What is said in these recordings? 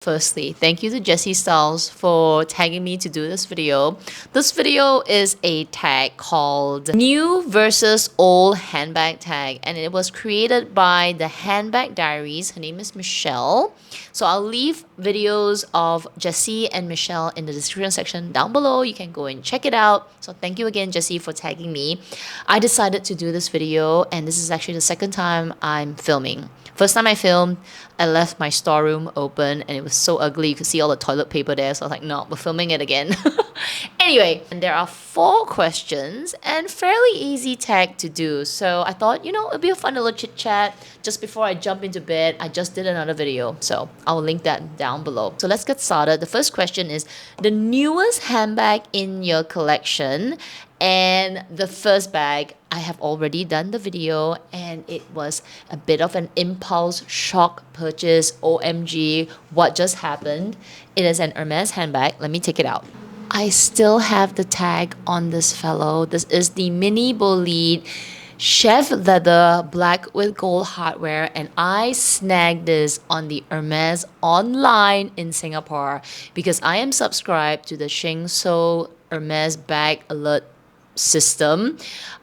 Firstly, thank you to Jessie Styles for tagging me to do this video. This video is a tag called New versus Old Handbag Tag, and it was created by the Handbag Diaries. Her name is Michelle. So I'll leave videos of Jessie and Michelle in the description section down below. You can go and check it out. So thank you again, Jessie, for tagging me. I decided to do this video, and this is actually the second time I'm filming. First time I filmed, I left my storeroom open and it was so ugly. You could see all the toilet paper there. So I was like, no, we're filming it again. Anyway, and there are 4 questions and fairly easy tag to do. So I thought, it'd be a fun little chit chat. Just before I jump into bed, I just did another video. So I'll link that down below. So let's get started. The first question is the newest handbag in your collection. And the first bag, I have already done the video and it was a bit of an impulse shock purchase. OMG, what just happened? It is an Hermes handbag. Let me take it out. I still have the tag on this fellow. This is the mini bolide chef leather black with gold hardware, and I snagged this on the Hermes online in Singapore because I am subscribed to the Sheng So Hermes bag alert system.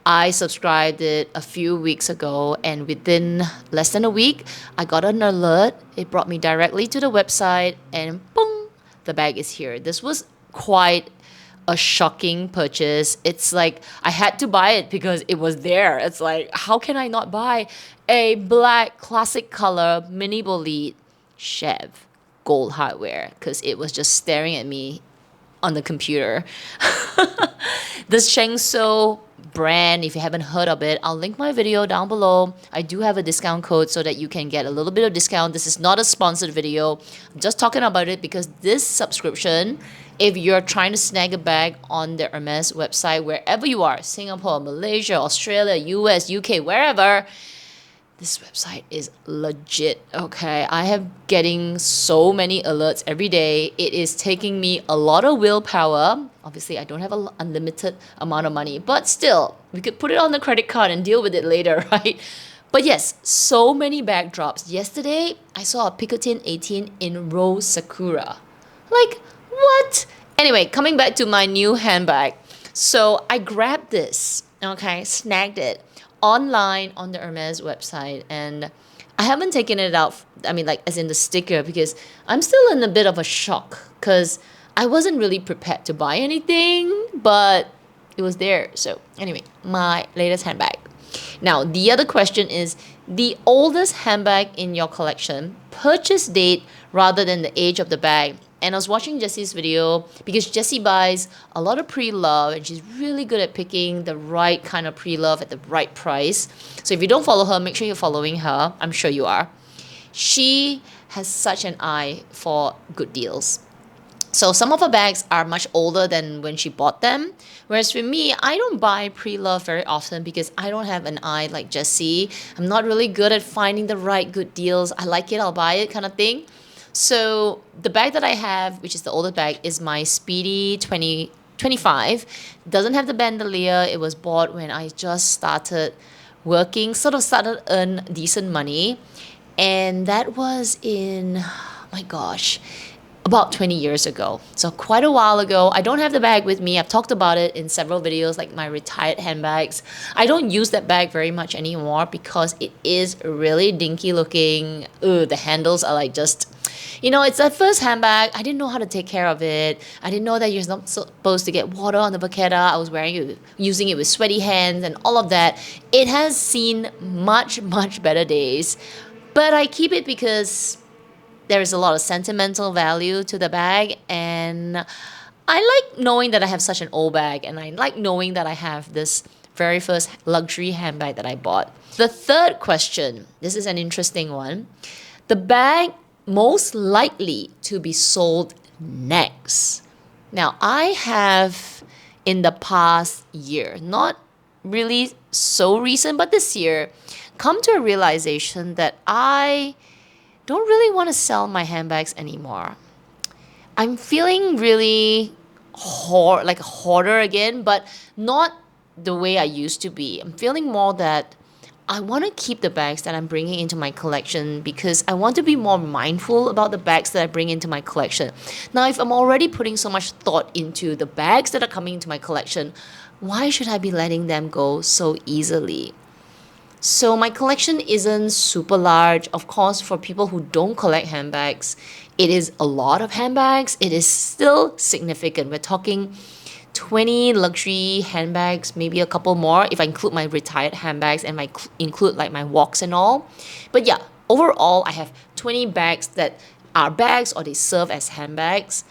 I subscribed it a few weeks ago, and within less than a week I got an alert. It brought me directly to the website and boom, the bag is here. This was quite a shocking purchase. It's like I had to buy it because it was there. It's like, how can I not buy a black classic color mini bolide chef gold hardware? Because it was just staring at me on the computer. This Sheng So brand, if you haven't heard of it, I'll link my video down below. I do have a discount code so that you can get a little bit of discount. This is not a sponsored video. I'm just talking about it because this subscription, if you're trying to snag a bag on the Hermes website, wherever you are, Singapore, Malaysia, Australia, US, UK, wherever, this website is legit, okay? I have getting so many alerts every day. It is taking me a lot of willpower. Obviously, I don't have an unlimited amount of money, but still, we could put it on the credit card and deal with it later, right? But yes, so many bag drops. Yesterday, I saw a Picotin 18 in Rose Sakura. Like, what? Anyway, coming back to my new handbag. So I grabbed this, okay, snagged it online on the Hermes website, and I haven't taken it out, as in the sticker, because I'm still in a bit of a shock because I wasn't really prepared to buy anything, but it was there. So anyway, my latest handbag. Now, the other question is the oldest handbag in your collection, purchase date rather than the age of the bag. And I was watching Jessie's video because Jessie buys a lot of pre-love and she's really good at picking the right kind of pre-love at the right price. So if you don't follow her, make sure you're following her. I'm sure you are. She has such an eye for good deals. So some of her bags are much older than when she bought them. Whereas for me, I don't buy pre-love very often because I don't have an eye like Jessie. I'm not really good at finding the right good deals. I like it, I'll buy it kind of thing. So the bag that I have, which is the oldest bag, is my Speedy 2025. Doesn't have the bandolier. It was bought when I just started working, started earn decent money. And that was in, oh my gosh, about 20 years ago. So quite a while ago. I don't have the bag with me. I've talked about it in several videos, like my retired handbags. I don't use that bag very much anymore because it is really dinky looking. Ugh, the handles are like just, it's that first handbag. I didn't know how to take care of it. I didn't know that you're not supposed to get water on the baqueta. I was using it with sweaty hands and all of that. It has seen much, much better days. But I keep it because there is a lot of sentimental value to the bag, and I like knowing that I have such an old bag, and I like knowing that I have this very first luxury handbag that I bought. The third question, this is an interesting one. The bag most likely to be sold next. Now, I have in the past year, not really so recent, but this year, come to a realization that I don't really want to sell my handbags anymore. I'm feeling really like a hoarder again, but not the way I used to be. I'm feeling more that I want to keep the bags that I'm bringing into my collection because I want to be more mindful about the bags that I bring into my collection. Now, if I'm already putting so much thought into the bags that are coming into my collection, why should I be letting them go so easily? So my collection isn't super large. Of course, for people who don't collect handbags, it is a lot of handbags. It is still significant. We're talking 20 luxury handbags, maybe a couple more if I include my retired handbags and my include like my walks and all. But yeah, overall I have 20 bags that are bags or they serve as handbags.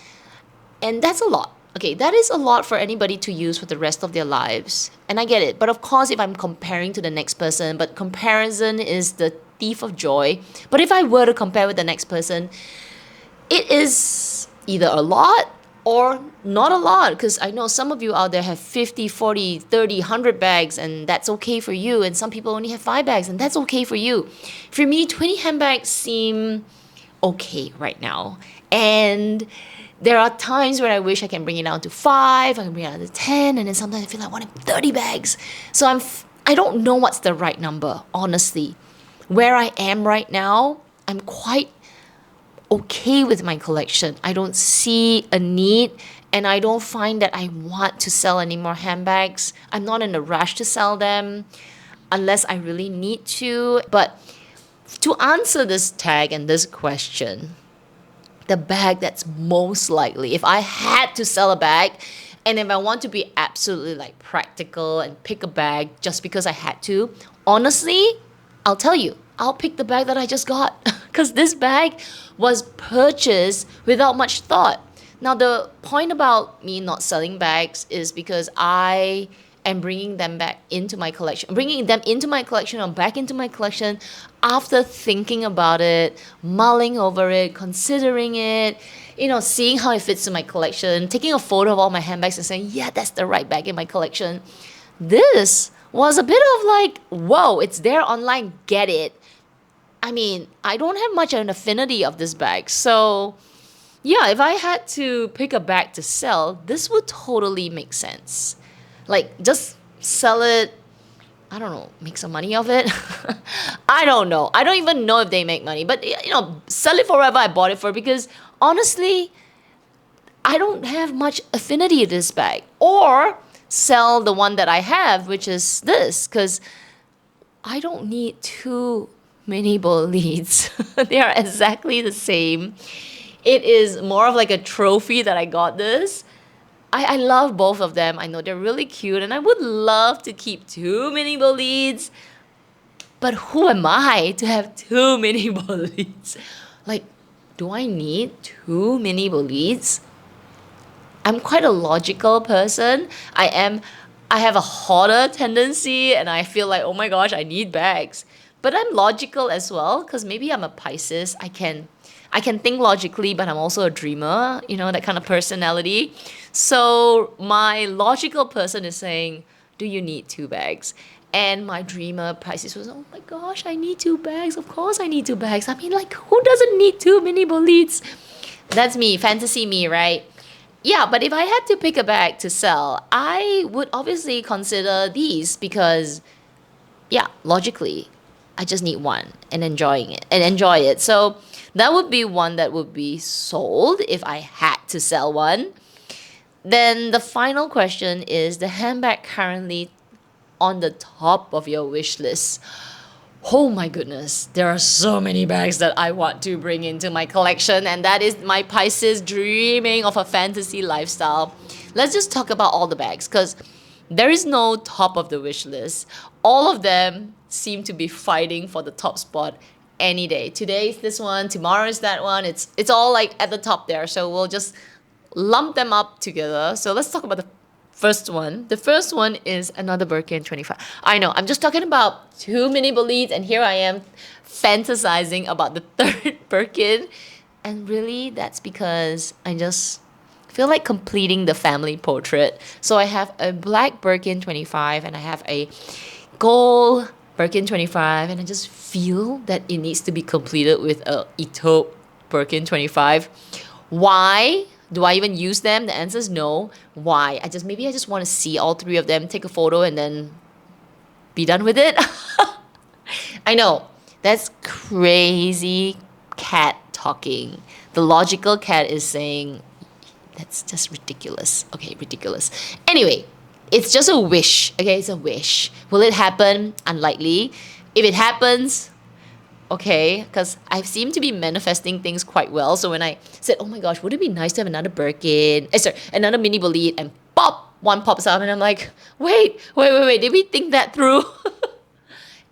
And that's a lot. Okay, that is a lot for anybody to use for the rest of their lives. And I get it. But of course, if I'm comparing to the next person, but comparison is the thief of joy. But if I were to compare with the next person, it is either a lot or not a lot, because I know some of you out there have 50, 40, 30, 100 bags, and that's okay for you. And some people only have 5 bags, and that's okay for you. For me, 20 handbags seem okay right now. And there are times where I wish I can bring it down to 5, I can bring it down to 10, and then sometimes I feel like I want 30 bags. So I don't know what's the right number, honestly. Where I am right now, I'm quite okay with my collection. I don't see a need, and I don't find that I want to sell any more handbags. I'm not in a rush to sell them unless I really need to. But to answer this tag and this question, the bag that's most likely, if I had to sell a bag, and if I want to be absolutely like practical and pick a bag just because I had to, honestly, I'll tell you, I'll pick the bag that I just got because this bag was purchased without much thought. Now, the point about me not selling bags is because I am bringing them back into my collection, bringing them into my collection or back into my collection after thinking about it, mulling over it, considering it, seeing how it fits in my collection, taking a photo of all my handbags and saying, yeah, that's the right bag in my collection. This was a bit of like, whoa, it's there online, get it. I mean, I don't have much of an affinity of this bag. So yeah, if I had to pick a bag to sell, this would totally make sense. Like, just sell it, I don't know, make some money of it. I don't know. I don't even know if they make money. But, sell it for whatever I bought it for, because honestly, I don't have much affinity to this bag. Or sell the one that I have, which is this, because I don't need 2 mini bowl leads. They are exactly the same. It is more of like a trophy that I got this. I love both of them. I know they're really cute, and I would love to keep 2 mini bowl leads. But who am I to have 2 mini bowl leads? Like, do I need 2 mini bowl leads? I'm quite a logical person. I have a hoarder tendency, and I feel like, oh my gosh, I need bags. But I'm logical as well, because maybe I'm a Pisces. I can think logically, but I'm also a dreamer, that kind of personality. So my logical person is saying, do you need 2 bags? And my dreamer Pisces was, oh my gosh, I need 2 bags. Of course I need 2 bags. I mean, like, who doesn't need 2 mini bolides? That's me, fantasy me, right? Yeah, but if I had to pick a bag to sell, I would obviously consider these because, yeah, logically, I just need one and enjoy it. So that would be one that would be sold if I had to sell one. Then the final question is the handbag currently on the top of your wish list. Oh my goodness, there are so many bags that I want to bring into my collection, and that is my Pisces dreaming of a fantasy lifestyle. Let's just talk about all the bags, because there is no top of the wish list. All of them seem to be fighting for the top spot any day. Today is this one, tomorrow is that one. It's all like at the top there. So we'll just lump them up together. So let's talk about the first one. The first one is another Birkin 25. I know, I'm just talking about 2 mini bolides, and here I am fantasizing about the third Birkin. And really, that's because I just feel like completing the family portrait. So I have a black Birkin 25 and I have a gold Birkin 25, and I just feel that it needs to be completed with a Ito Birkin 25. Why do I even use them? The answer is no. Why? Maybe I just want to see all 3 of them, take a photo, and then be done with it. I know, that's crazy cat talking. The logical cat is saying, that's just ridiculous. Okay, ridiculous. Anyway, it's just a wish. Okay, it's a wish. Will it happen? Unlikely. If it happens, okay, because I seem to be manifesting things quite well. So when I said, oh my gosh, would it be nice to have another Birkin, sorry, another mini bolide, and pop, one pops up, and I'm like, wait, did we think that through?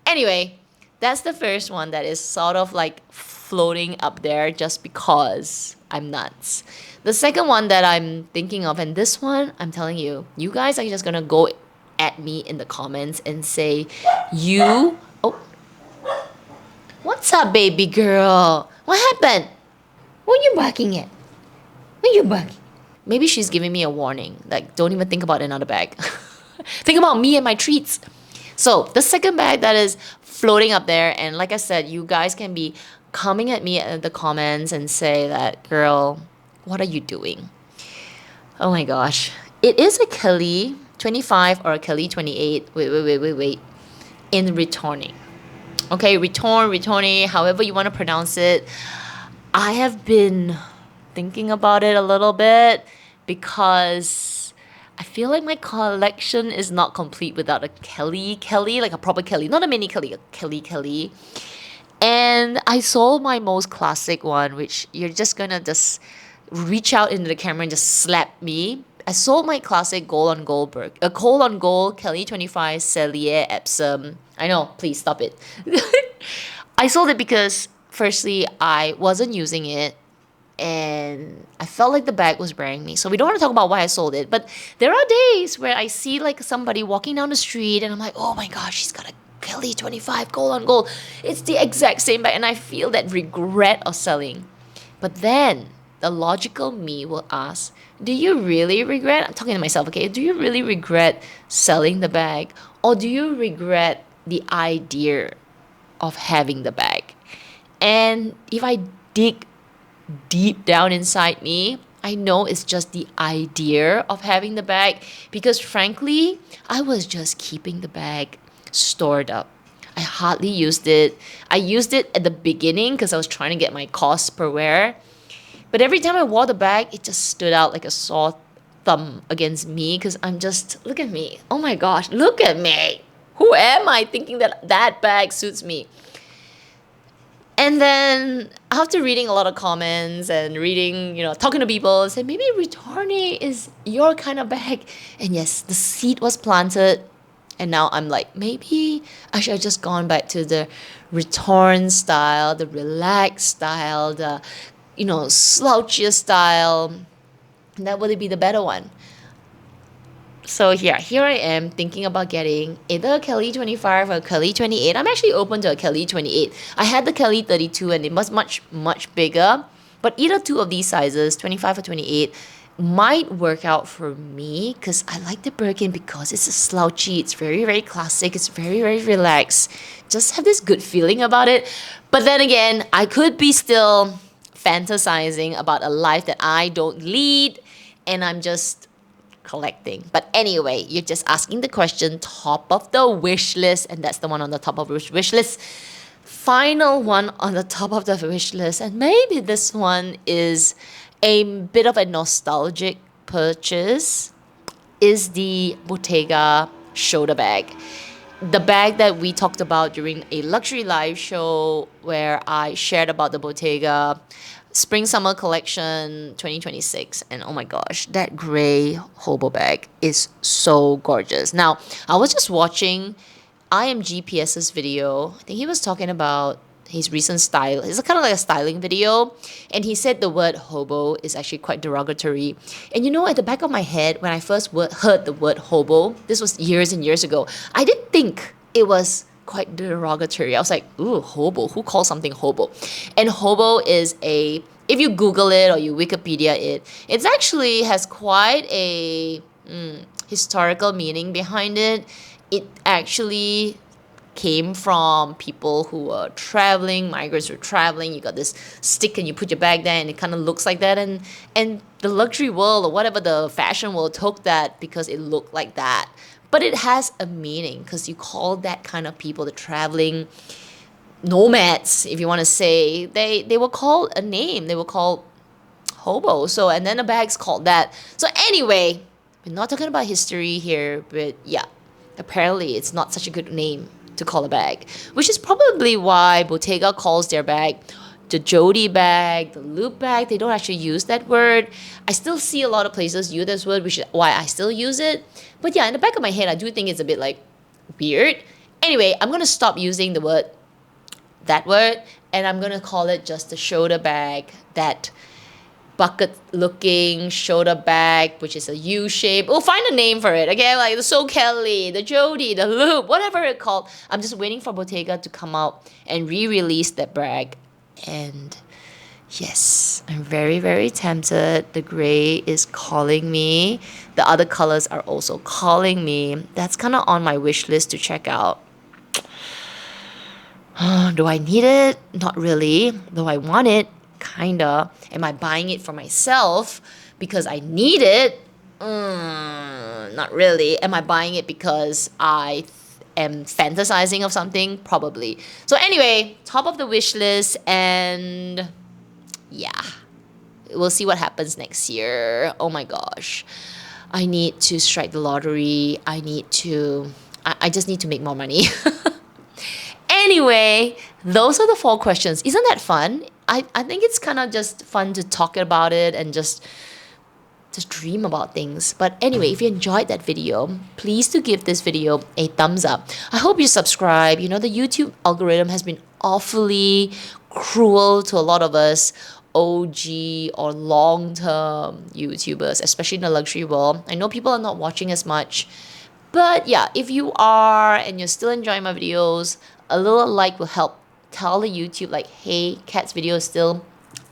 Anyway, that's the first one that is sort of like floating up there just because I'm nuts. The second one that I'm thinking of, and this one, I'm telling you, you guys are just gonna go at me in the comments and say, oh, what's up, baby girl? What happened? What are you barking at? What are you barking? Maybe she's giving me a warning, like, don't even think about another bag. Think about me and my treats. So the second bag that is floating up there, and like I said, you guys can be coming at me in the comments and say that, girl, what are you doing? Oh my gosh. It is a KatL 25 or a KatL 28. Wait. In returning. Okay, returning, however you want to pronounce it. I have been thinking about it a little bit because I feel like my collection is not complete without a KatL, like a proper KatL, not a mini KatL, a KatL. And I sold my most classic one, which you're just gonna just reach out into the camera and just slap me. I sold my classic gold on gold KatL 25 Cellier Epsom. I know, please stop it. I sold it because firstly, I wasn't using it and I felt like the bag was wearing me. So we don't want to talk about why I sold it, but there are days where I see like somebody walking down the street and I'm like, oh my gosh, she's got a KatL 25 gold on gold. It's the exact same bag, and I feel that regret of selling. But then the logical me will ask, do you really regret? I'm talking to myself, okay? Do you really regret selling the bag? Or do you regret the idea of having the bag? And if I dig deep down inside me, I know it's just the idea of having the bag, because frankly, I was just keeping the bag stored up. I hardly used it. I used it at the beginning because I was trying to get my cost per wear. But every time I wore the bag, it just stood out like a sore thumb against me because I'm just, look at me. Oh my gosh, look at me. Who am I thinking that that bag suits me? And then after reading a lot of comments and reading, talking to people, I said, maybe Retorni is your kind of bag. And yes, the seed was planted. And now I'm like, maybe I should have just gone back to the return style, the relaxed style, the, slouchier style. And that would be the better one. So yeah, here I am thinking about getting either a KatL 25 or a KatL 28. I'm actually open to a KatL 28. I had the KatL 32 and it was much bigger. But either two of these sizes, 25 or 28, might work out for me because I like the Birkin because it's a slouchy, it's very classic, it's very relaxed. Just have this good feeling about it. But then again, I could be still fantasizing about a life that I don't lead and I'm just collecting. But anyway, you're just asking the question, top of the wish list, and that's the one on the top of the wish list. Final one on the top of the wish list, and maybe this one is a bit of a nostalgic purchase, is the Bottega shoulder bag. The bag that we talked about during a luxury live show where I shared about the Bottega Spring Summer Collection 2026. And oh my gosh, that gray hobo bag is so gorgeous. Now, I was just watching IMGPS's video. I think he was talking about his recent style. It's kind of like a styling video. And he said the word hobo is actually quite derogatory. And at the back of my head, when I first heard the word hobo, this was years and years ago, I didn't think it was quite derogatory. I was like, ooh, hobo. Who calls something hobo? And hobo is if you Google it or you Wikipedia it, it actually has quite a historical meaning behind it. It actually came from people who were traveling, migrants were traveling. You got this stick and you put your bag there and it kind of looks like that. And the luxury world or whatever, the fashion world took that because it looked like that. But it has a meaning because you call that kind of people, the traveling nomads, if you want to say. They were called a name. They were called hobo. So, and then the bag's called that. So anyway, we're not talking about history here, but yeah, apparently it's not such a good name to call a bag, which is probably why Bottega calls their bag the Jody bag, the loop bag. They don't actually use that word. I still see a lot of places use this word, which is why I still use it. But yeah, in the back of my head, I do think it's a bit like weird. Anyway, I'm gonna stop using that word, and I'm gonna call it just the shoulder bag, that bucket looking shoulder bag, which is a U shape. We'll find a name for it, okay? Like the So Kelly, the Jody, the Loop, whatever it's called. I'm just waiting for Bottega to come out and re-release that bag. And yes, I'm very, very tempted. The gray is calling me. The other colors are also calling me. That's kind of on my wish list to check out. Do I need it? Not really. Do I want it? Kinda. Am I buying it for myself because I need it? Not really. Am I buying it because I am fantasizing of something? Probably. So anyway, top of the wish list, and yeah, we'll see what happens next year. Oh my gosh. I need to strike the lottery. I just need to make more money. Anyway, those are the 4 questions. Isn't that fun? I think it's kind of just fun to talk about it and just dream about things. But anyway, if you enjoyed that video, please do give this video a thumbs up. I hope you subscribe. You know, the YouTube algorithm has been awfully cruel to a lot of us OG or long-term YouTubers, especially in the luxury world. I know people are not watching as much, but yeah, if you are and you're still enjoying my videos, a little like will help tell the YouTube like, hey, Kat's video is still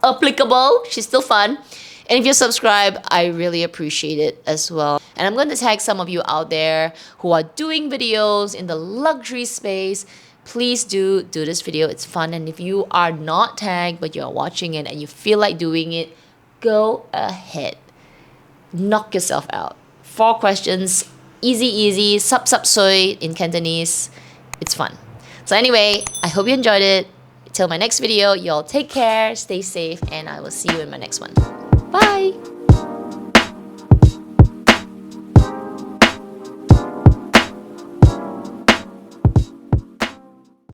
applicable. She's still fun. And if you subscribe, I really appreciate it as well. And I'm going to tag some of you out there who are doing videos in the luxury space. Please do this video. It's fun. And if you are not tagged, but you're watching it and you feel like doing it, go ahead. Knock yourself out. 4 questions. Easy. Sup soy in Cantonese. It's fun. So anyway, I hope you enjoyed it. Till my next video, y'all take care, stay safe, and I will see you in my next one. Bye!